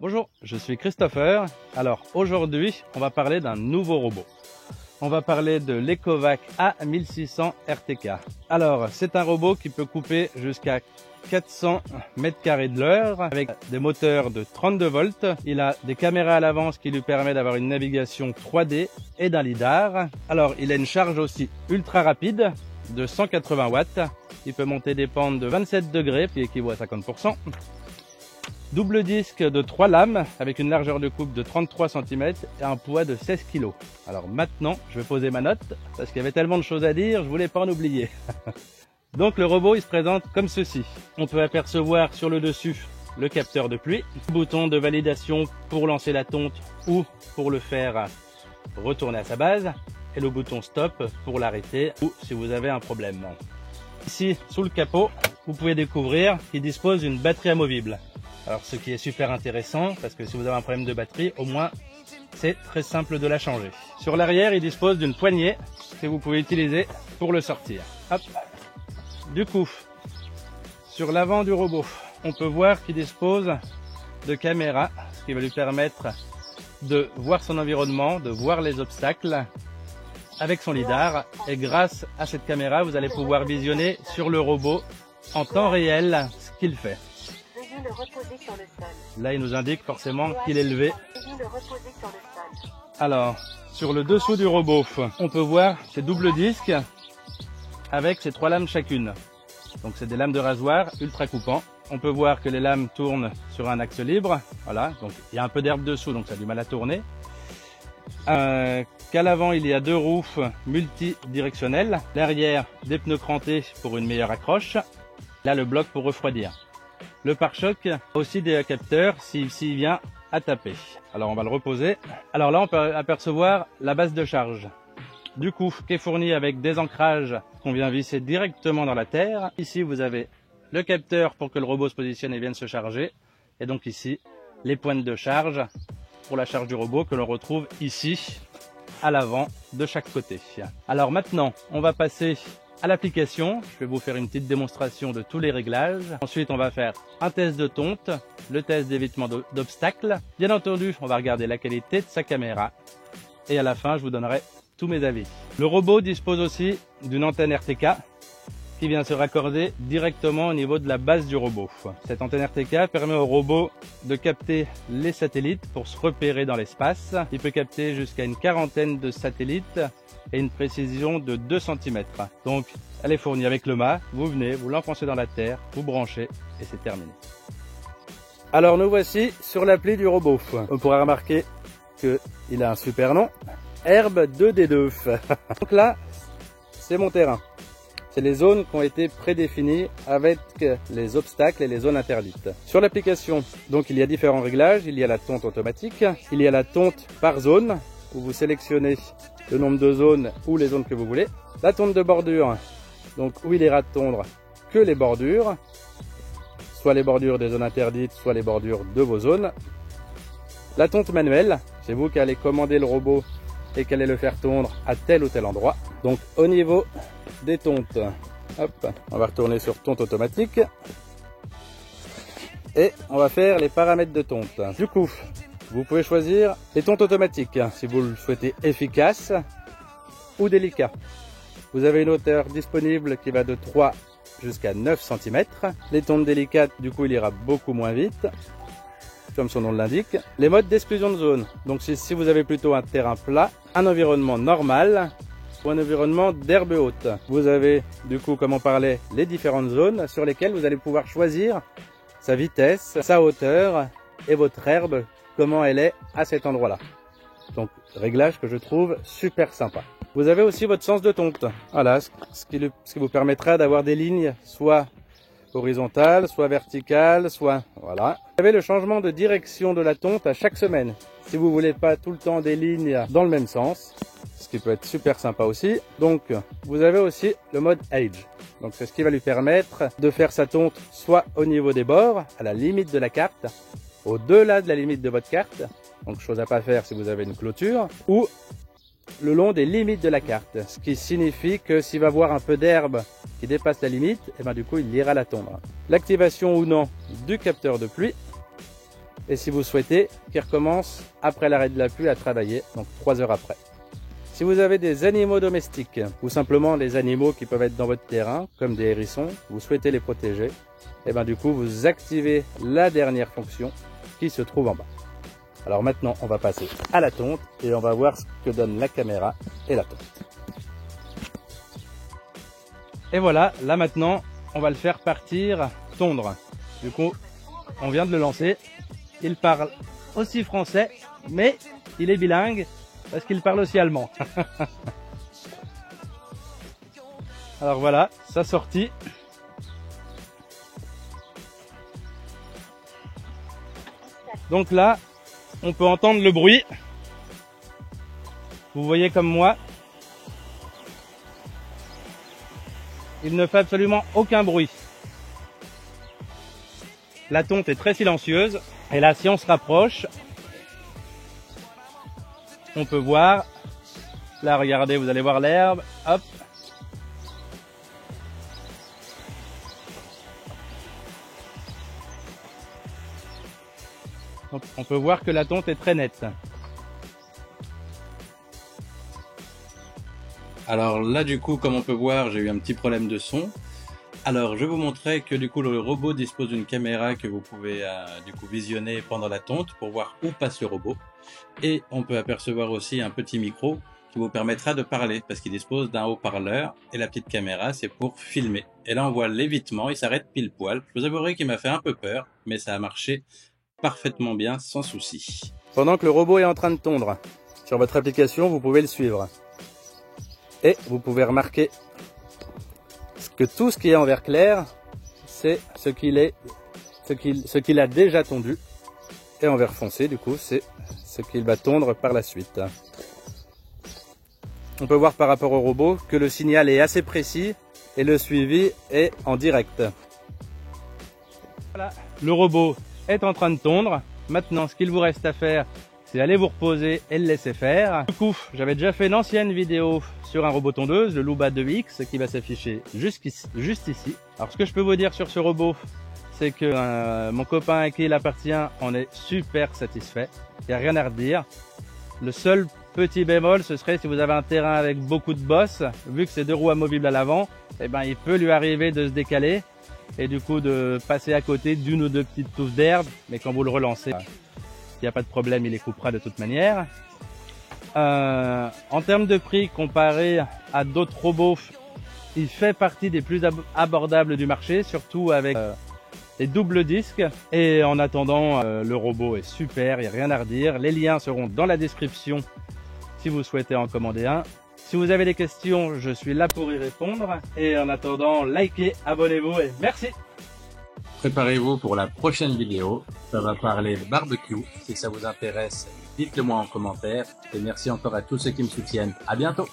Bonjour, je suis Christopher. Alors aujourd'hui, on va parler d'un nouveau robot. On va parler de l'Ecovac A1600 RTK. Alors, c'est un robot qui peut couper jusqu'à 400 mètres carrés de l'heure avec des moteurs de 32 volts. Il a des caméras à l'avance qui lui permettent d'avoir une navigation 3D et d'un lidar. Alors, il a une charge aussi ultra rapide de 180 watts. Il peut monter des pentes de 27 degrés, qui équivaut à 50%. Double disque de 3 lames avec une largeur de coupe de 33 cm et un poids de 16 kg. Alors maintenant, je vais poser ma note parce qu'il y avait tellement de choses à dire, je voulais pas en oublier. Donc le robot, il se présente comme ceci. On peut apercevoir sur le dessus le capteur de pluie, le bouton de validation pour lancer la tonte ou pour le faire retourner à sa base et le bouton stop pour l'arrêter ou si vous avez un problème. Ici, sous le capot, vous pouvez découvrir qu'il dispose d'une batterie amovible. Alors ce qui est super intéressant parce que si vous avez un problème de batterie, au moins c'est très simple de la changer. Sur l'arrière, il dispose d'une poignée que vous pouvez utiliser pour le sortir. Hop. Du coup, sur l'avant du robot, on peut voir qu'il dispose de caméras, ce qui va lui permettre de voir son environnement, de voir les obstacles avec son lidar. Et grâce à cette caméra, vous allez pouvoir visionner sur le robot en temps réel ce qu'il fait. Le reposer sur le sol. Là, il nous indique forcément qu'il est levé. Le reposer sur le sol. Alors, sur le dessous du robot, on peut voir ces doubles disques avec ces 3 lames chacune. Donc, c'est des lames de rasoir ultra coupants. On peut voir que les lames tournent sur un axe libre. Voilà, donc il y a un peu d'herbe dessous, donc ça a du mal à tourner. Qu'à l'avant, il y a 2 roues multidirectionnelles. L'arrière, des pneus crantés pour une meilleure accroche. Là, le bloc pour refroidir. Le pare-choc a aussi des capteurs s'il vient à taper. Alors on va le reposer. Alors là on peut apercevoir la base de charge. Du coup, qui est fournie avec des ancrages qu'on vient visser directement dans la terre. Ici vous avez le capteur pour que le robot se positionne et vienne se charger. Et donc ici, les pointes de charge pour la charge du robot que l'on retrouve ici à l'avant de chaque côté. Alors maintenant, on va passer à l'application. Je vais vous faire une petite démonstration de tous les réglages. Ensuite, on va faire un test de tonte, le test d'évitement d'obstacles. Bien entendu, on va regarder la qualité de sa caméra. Et à la fin, je vous donnerai tous mes avis. Le robot dispose aussi d'une antenne RTK qui vient se raccorder directement au niveau de la base du robot. Cette antenne RTK permet au robot de capter les satellites pour se repérer dans l'espace. Il peut capter jusqu'à une quarantaine de satellites et une précision de 2 cm. Donc, elle est fournie avec le mât. Vous venez, vous l'enfoncez dans la terre, vous branchez et c'est terminé. Alors, nous voici sur l'appli du robot. On pourra remarquer qu'il a un super nom. Herbe 2D2. Donc là, c'est mon terrain. C'est les zones qui ont été prédéfinies avec les obstacles et les zones interdites. Sur l'application, donc il y a différents réglages. Il y a la tonte automatique, il y a la tonte par zone, où vous sélectionnez le nombre de zones ou les zones que vous voulez. La tonte de bordure, donc où il ira tondre que les bordures, soit les bordures des zones interdites, soit les bordures de vos zones. La tonte manuelle, c'est vous qui allez commander le robot et qui allez le faire tondre à tel ou tel endroit. Donc au niveau des tontes, hop, on va retourner sur tonte automatique et on va faire les paramètres de tonte. Du coup, vous pouvez choisir les tontes automatiques si vous le souhaitez efficace ou délicat. Vous avez une hauteur disponible qui va de 3 jusqu'à 9 cm. Les tontes délicates, du coup, il ira beaucoup moins vite, comme son nom l'indique. Les modes d'exclusion de zone. Donc si vous avez plutôt un terrain plat, un environnement normal ou un environnement d'herbe haute. Vous avez, du coup, comme on parlait, les différentes zones sur lesquelles vous allez pouvoir choisir sa vitesse, sa hauteur et votre herbe, comment elle est à cet endroit-là. Donc, réglage que je trouve super sympa. Vous avez aussi votre sens de tonte. Voilà, ce qui vous permettra d'avoir des lignes soit horizontales, soit verticales, soit... Voilà. Vous avez le changement de direction de la tonte à chaque semaine. Si vous voulez pas tout le temps des lignes dans le même sens, ce qui peut être super sympa aussi. Donc, vous avez aussi le mode Age. Donc, c'est ce qui va lui permettre de faire sa tonte soit au niveau des bords, à la limite de la carte, au-delà de la limite de votre carte, donc chose à pas faire si vous avez une clôture, ou le long des limites de la carte, ce qui signifie que s'il va voir un peu d'herbe qui dépasse la limite, et ben du coup il ira la tondre. L'activation ou non du capteur de pluie, Et si vous souhaitez, qu'il recommence après l'arrêt de la pluie à travailler, donc 3 heures après. Si vous avez des animaux domestiques ou simplement les animaux qui peuvent être dans votre terrain, comme des hérissons, vous souhaitez les protéger, et bien du coup vous activez la dernière fonction qui se trouve en bas. Alors maintenant on va passer à la tonte et on va voir ce que donne la caméra et la tonte. Et voilà, là maintenant on va le faire partir tondre. Du coup on vient de le lancer. Il parle aussi français, mais il est bilingue parce qu'il parle aussi allemand. Alors voilà, sa sortie. Donc là, on peut entendre le bruit. Vous voyez comme moi. Il ne fait absolument aucun bruit. La tonte est très silencieuse. Et là, si on se rapproche, on peut voir. Là, regardez, vous allez voir l'herbe. Hop. Donc, on peut voir que la tonte est très nette. Alors là, du coup, comme on peut voir, j'ai eu un petit problème de son. Alors, je vous montrer que du coup, le robot dispose d'une caméra que vous pouvez du coup visionner pendant la tonte pour voir où passe le robot. Et on peut apercevoir aussi un petit micro qui vous permettra de parler parce qu'il dispose d'un haut-parleur et la petite caméra, c'est pour filmer. Et là, on voit l'évitement, il s'arrête pile poil. Je vous avouerai qu'il m'a fait un peu peur, mais ça a marché parfaitement bien, sans souci. Pendant que le robot est en train de tondre, sur votre application, vous pouvez le suivre. Et vous pouvez remarquer que tout ce qui est en vert clair, c'est ce qu'il a déjà tondu. Et en vert foncé, du coup, c'est ce qu'il va tondre par la suite. On peut voir par rapport au robot que le signal est assez précis et le suivi est en direct. Voilà, le robot est en train de tondre. Maintenant, ce qu'il vous reste à faire, c'est aller vous reposer et le laisser faire. Du coup, j'avais déjà fait une ancienne vidéo sur un robot tondeuse, le Luba 2X, qui va s'afficher juste ici. Alors, ce que je peux vous dire sur ce robot, c'est que mon copain à qui il appartient en est super satisfait. Il n'y a rien à redire. Le seul petit bémol, ce serait si vous avez un terrain avec beaucoup de bosses, vu que c'est 2 roues amovibles à l'avant, eh ben, il peut lui arriver de se décaler et du coup de passer à côté d'une ou deux petites touffes d'herbe, mais quand vous le relancez, il n'y a pas de problème, il les coupera de toute manière. En termes de prix, comparé à d'autres robots, il fait partie des plus abordables du marché, surtout avec les doubles disques. Et en attendant, le robot est super, il n'y a rien à redire. Les liens seront dans la description si vous souhaitez en commander un. Si vous avez des questions, je suis là pour y répondre. Et en attendant, likez, abonnez-vous et merci. Préparez-vous pour la prochaine vidéo. Ça va parler barbecue. Si ça vous intéresse, dites-le moi en commentaire. Et merci encore à tous ceux qui me soutiennent. À bientôt.